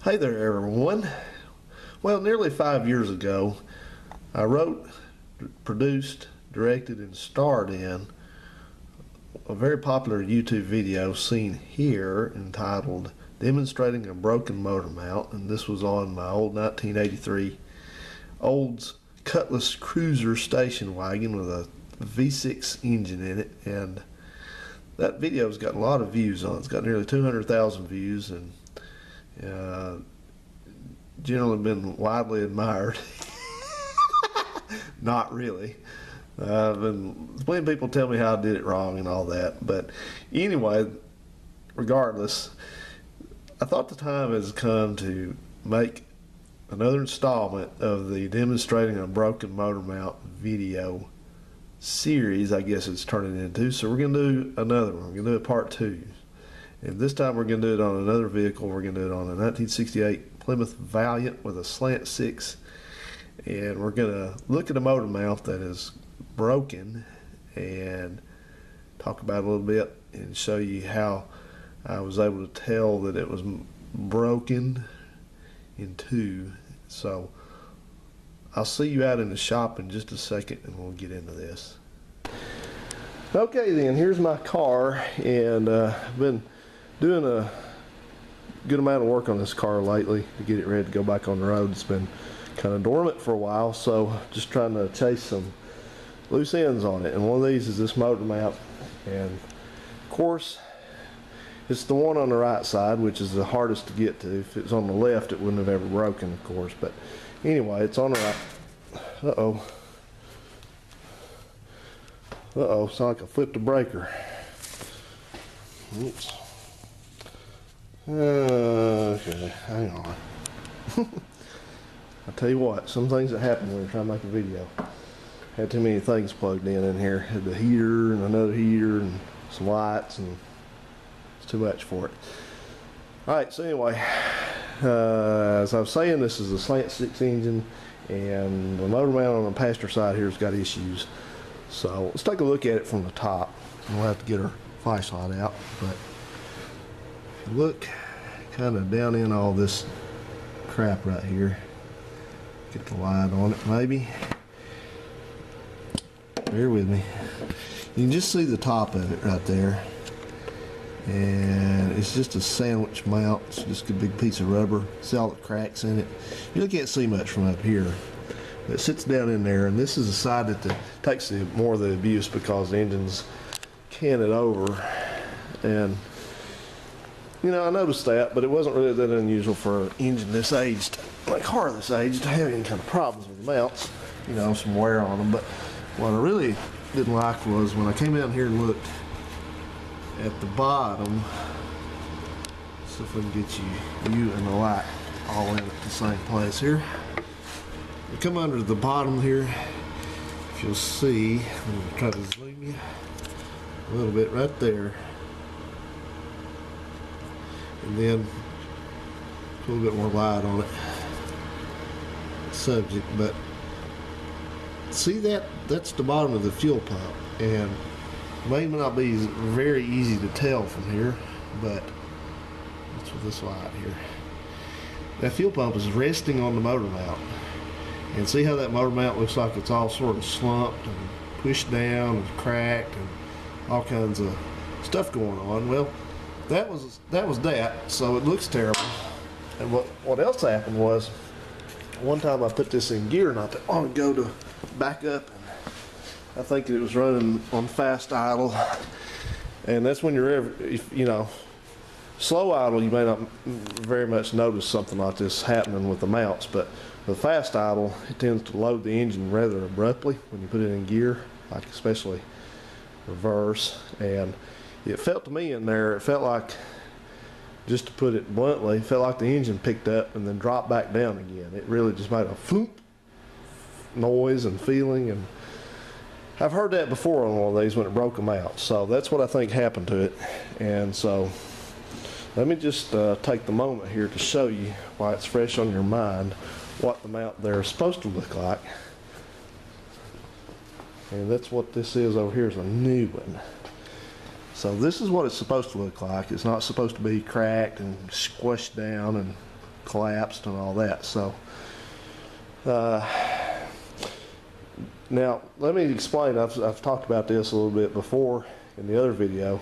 Hey there, everyone. Well, nearly 5 years ago, I wrote, produced, directed, and starred in a very popular YouTube video seen here entitled Demonstrating a Broken Motor Mount, and this was on my old 1983 Olds Cutlass Cruiser station wagon with a V6 engine in it, and that video's got a lot of views on it. It's got nearly 200,000 views and generally been widely admired. Not really. When people tell me how I did it wrong and all that, but anyway, regardless, I thought the time has come to make another installment of the Demonstrating a Broken Motor Mount video series, I guess it's turning into. So we're going to do another one. We're going to do a part two. And this time we're going to do it on another vehicle. We're going to do it on a 1968 Plymouth Valiant with a slant six. And we're going to look at a motor mount that is broken and talk about it a little bit and show you how I was able to tell that it was broken in two. So I'll see you out in the shop in just a second and we'll get into this. Okay then, here's my car, and I've been doing a good amount of work on this car lately to get it ready to go back on the road. It's been kind of dormant for a while, so just trying to chase some loose ends on it, and one of these is this motor mount, and of course it's the one on the right side, which is the hardest to get to. If it was on the left it wouldn't have ever broken, of course, but anyway, it's on the right. Sound like I flipped a breaker. Oops. Okay, hang on. I tell you what, some things that happen when you're trying to make a video. Had too many things plugged in here. Had the heater and another heater and some lights, and it's too much for it. Alright, so anyway, as I was saying, this is a slant six engine, and the motor mount on the passenger side here has got issues. So let's take a look at it from the top. We'll have to get our flashlight out, but if you look kind of down in all this crap right here, get the light on it maybe. Bear with me. You can just see the top of it right there, and it's just a sandwich mount. It's just a big piece of rubber. See all the cracks in it. You can't see much from up here. It sits down in there, and this is the side that takes more of the abuse because the engine's canted over. And you know, I noticed that, but it wasn't really that unusual for an engine this aged, like a car this aged, to have any kind of problems with the mounts. You know, some wear on them. But what I really didn't like was when I came out here and looked at the bottom. See if we can get you and the light all in at the same place here. We come under the bottom here, if you'll see, I'm going to try to zoom you a little bit right there, and then put a little bit more light on it, subject. But see that's the bottom of the fuel pump, and it may not be very easy to tell from here, but that's with this light here. That fuel pump is resting on the motor mount. And see how that motor mount looks like it's all sort of slumped and pushed down and cracked and all kinds of stuff going on. Well, that was that, so it looks terrible. And what else happened was, one time I put this in gear not that long ago to back up, and I think it was running on fast idle, and that's when you know, slow idle, you may not very much notice something like this happening with the mounts, but with fast idle, it tends to load the engine rather abruptly when you put it in gear, like especially reverse. And it felt to me in there, it felt like, just to put it bluntly, it felt like the engine picked up and then dropped back down again. It really just made a thump noise and feeling, and I've heard that before on one of these when it broke them out. So that's what I think happened to it. And so let me just take the moment here to show you why it's fresh on your mind what the mount there is supposed to look like. And that's what this is over here, is a new one. So this is what it's supposed to look like. It's not supposed to be cracked and squished down and collapsed and all that. So now let me explain. I've talked about this a little bit before in the other video,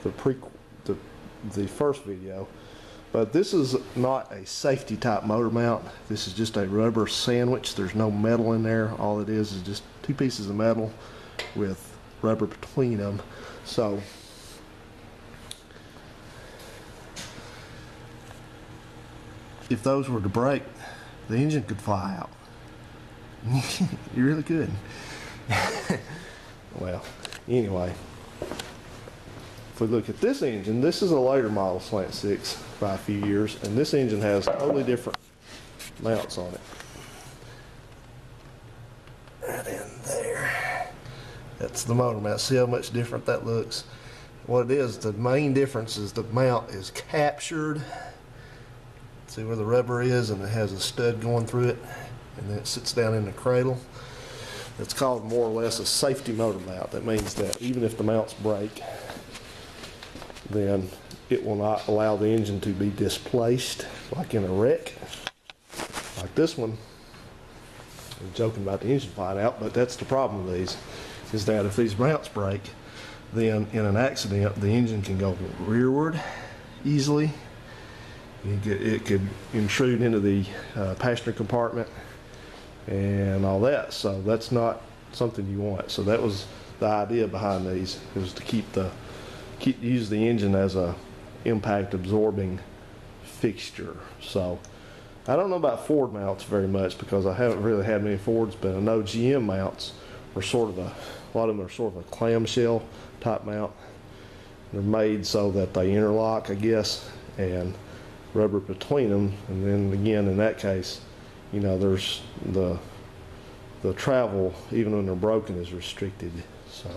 the first video, but this is not a safety type motor mount. This is just a rubber sandwich. There's no metal in there. All it is just two pieces of metal with rubber between them. So if those were to break, the engine could fly out. You really could. Well, anyway, if we look at this engine, this is a later model Slant 6 by a few years, and this engine has totally different mounts on it. Right in there. That's the motor mount. See how much different that looks? What it is, the main difference is the mount is captured. See where the rubber is, and it has a stud going through it, and then it sits down in the cradle. It's called more or less a safety motor mount. That means that even if the mounts break, then it will not allow the engine to be displaced like in a wreck like this one. I'm joking about the engine flying out, but that's the problem with these, is that if these mounts break, then in an accident the engine can go rearward easily. It could intrude into the passenger compartment and all that, so that's not something you want. So that was the idea behind these, is to use the engine as a impact absorbing fixture. So I don't know about Ford mounts very much because I haven't really had many Fords, but I know GM mounts are sort of a lot of them are sort of a clamshell type mount. They're made so that they interlock, I guess, and rubber between them, and then again in that case, you know, there's the travel, even when they're broken, is restricted. So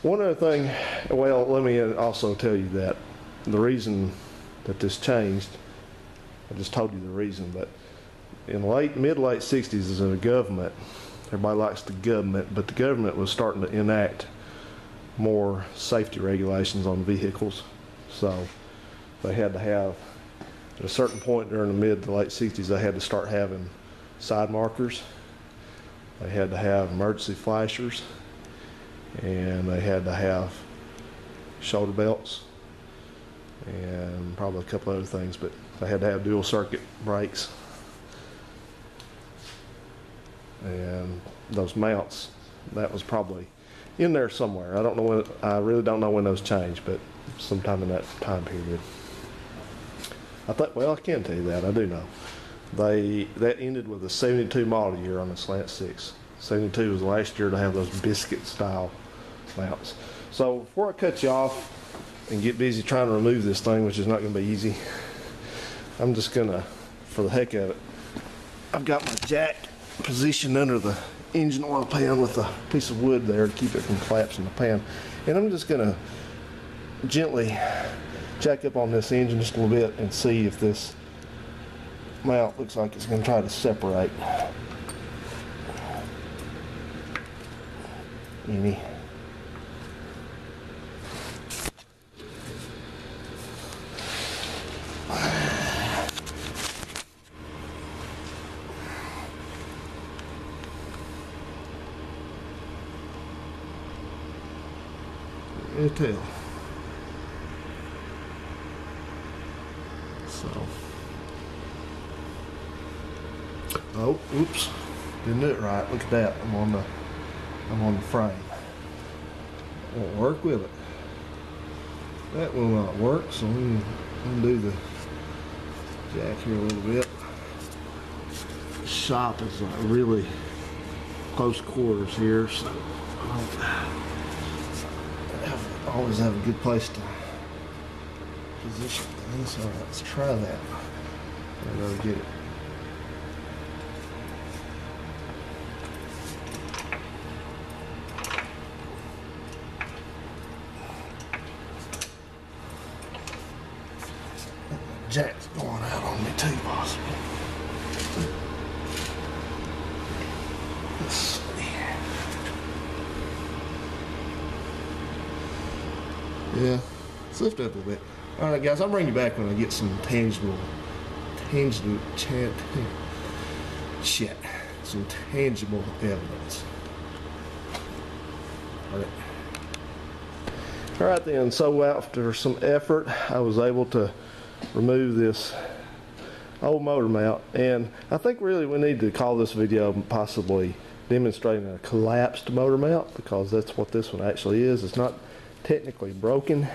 one other thing, well, let me also tell you that the reason that this changed, I just told you the reason, but in mid-late 60s, as a government, everybody likes the government, but the government was starting to enact more safety regulations on vehicles. So they had to have, at a certain point during the mid to late 60s, they had to start having side markers. They had to have emergency flashers, and they had to have shoulder belts, and probably a couple other things, but they had to have dual circuit brakes. And those mounts, that was probably in there somewhere. I don't know when, I really don't know when those changed, but sometime in that time period. I thought, well, I can tell you that, I do know. That ended with a 72 model year on the Slant 6. 72 was the last year to have those biscuit style mounts. So before I cut you off and get busy trying to remove this thing, which is not going to be easy, I'm just going to, for the heck of it, I've got my jack positioned under the engine oil pan with a piece of wood there to keep it from collapsing the pan. And I'm just going to gently jack up on this engine just a little bit and see if this mount looks like it's going to try to separate any. Tell. So, oh, oops, didn't do it right. Look at that. I'm on the frame. Won't work with it. That will not work. So we can undo the jack here a little bit. The shop is really close quarters here, so I always have a good place to position things. So let's try that. I'll go get it. Jack's going out on me too, possibly. Let's see. Yeah, let's lift up a bit. All right, guys, I'll bring you back when I get some tangible some tangible evidence. All right then, so after some effort, I was able to remove this old motor mount, and I think really we need to call this video possibly demonstrating a collapsed motor mount, because that's what this one actually is. It's not technically broken,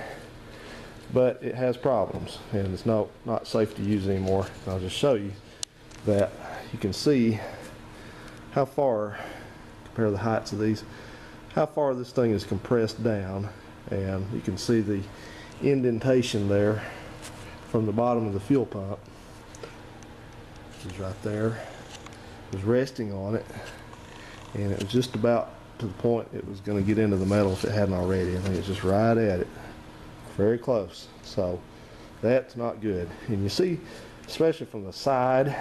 but it has problems, and it's not safe to use anymore. I'll just show you that. You can see how far, compare the heights of these, how far this thing is compressed down, and you can see the indentation there from the bottom of the fuel pump, which is right there. It was resting on it, and it was just about to the point it was going to get into the metal if it hadn't already. I think it's just right at it, very close. So that's not good. And you see, especially from the side,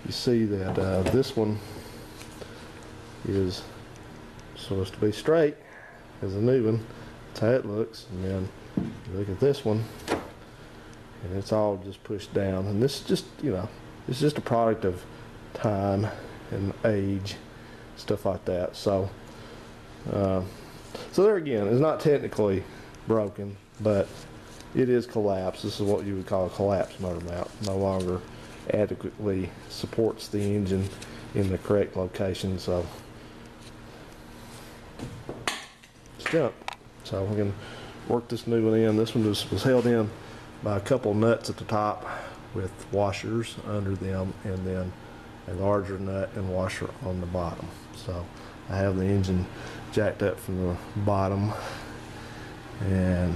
you see that this one is supposed to be straight as a new one. That's how it looks. And then you look at this one, and it's all just pushed down. And this is just, you know, it's just a product of time and age, stuff like that. So so there again, it's not technically broken, but it is collapsed. This is what you would call a collapsed motor mount. No longer adequately supports the engine in the correct location, so it's junk. So we can work this new one in. This one was held in by a couple nuts at the top with washers under them, and then a larger nut and washer on the bottom. So I have the engine jacked up from the bottom, and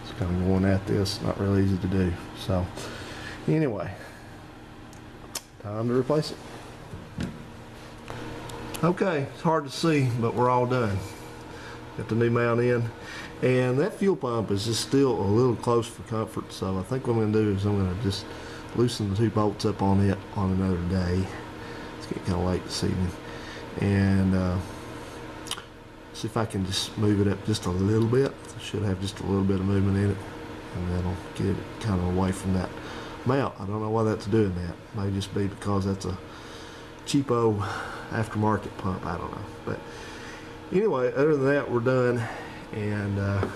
it's kind of going at this. Not really easy to do. So anyway, time to replace it. Okay, it's hard to see, but we're all done. Got the new mount in, and that fuel pump is just still a little close for comfort. So I think what I'm going to do is I'm going to just loosen the two bolts up on it on another day. It's getting kind of late this evening, and see if I can just move it up just a little bit. I should have just a little bit of movement in it, and that'll get it kind of away from that mount. I don't know why that's doing that. May just be because that's a cheapo aftermarket pump. I don't know. But anyway, other than that, we're done. And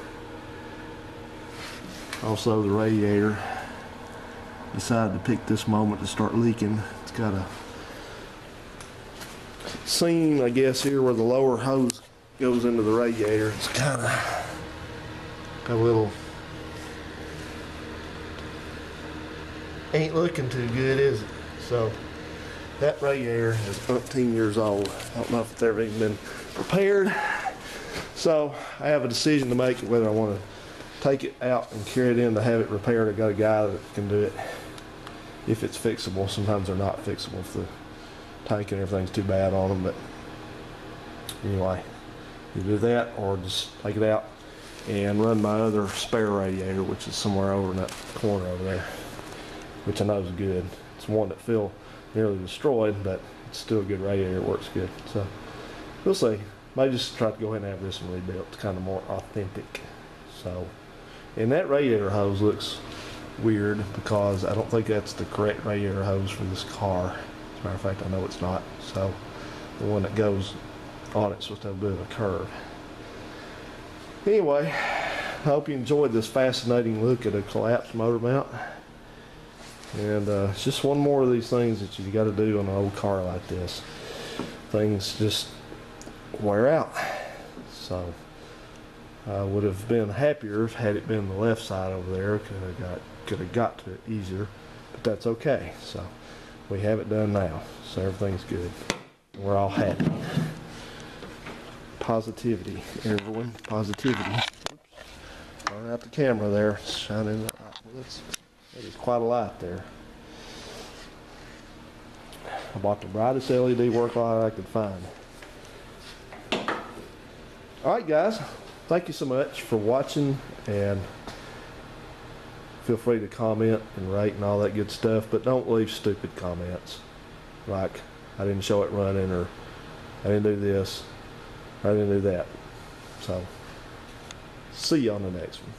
also the radiator decided to pick this moment to start leaking. It's got a seam, I guess, here where the lower hose goes into the radiator. It's kind of a little, ain't looking too good, is it? So that radiator is 13 years old. I don't know if it's ever even been repaired. So I have a decision to make whether I want to take it out and carry it in to have it repaired. I got a guy that can do it if it's fixable. Sometimes they're not fixable if the tank and everything's too bad on them. But anyway, you do that or just take it out and run my other spare radiator, which is somewhere over in that corner over there, which I know is good. It's one that feel nearly destroyed, but it's still a good radiator. It works good. So we'll see. May just try to go ahead and have this one rebuilt. It's kind of more authentic. So, and that radiator hose looks weird because I don't think that's the correct radiator hose for this car. As a matter of fact, I know it's not. So the one that goes on it's supposed to have a bit of a curve. Anyway, I hope you enjoyed this fascinating look at a collapsed motor mount. And it's just one more of these things that you got to do on an old car like this. Things just wear out. So I would have been happier if had it been the left side over there. Could have got to it easier, but that's okay. So we have it done now, so everything's good. We're all happy. Positivity, everyone. Positivity. Oops. Burn out the camera there. It's shining. That is quite a light there. I bought the brightest LED work light I could find. Alright guys, thank you so much for watching, and feel free to comment and rate and all that good stuff, but don't leave stupid comments like I didn't show it running, or I didn't do this, or I didn't do that. So see you on the next one.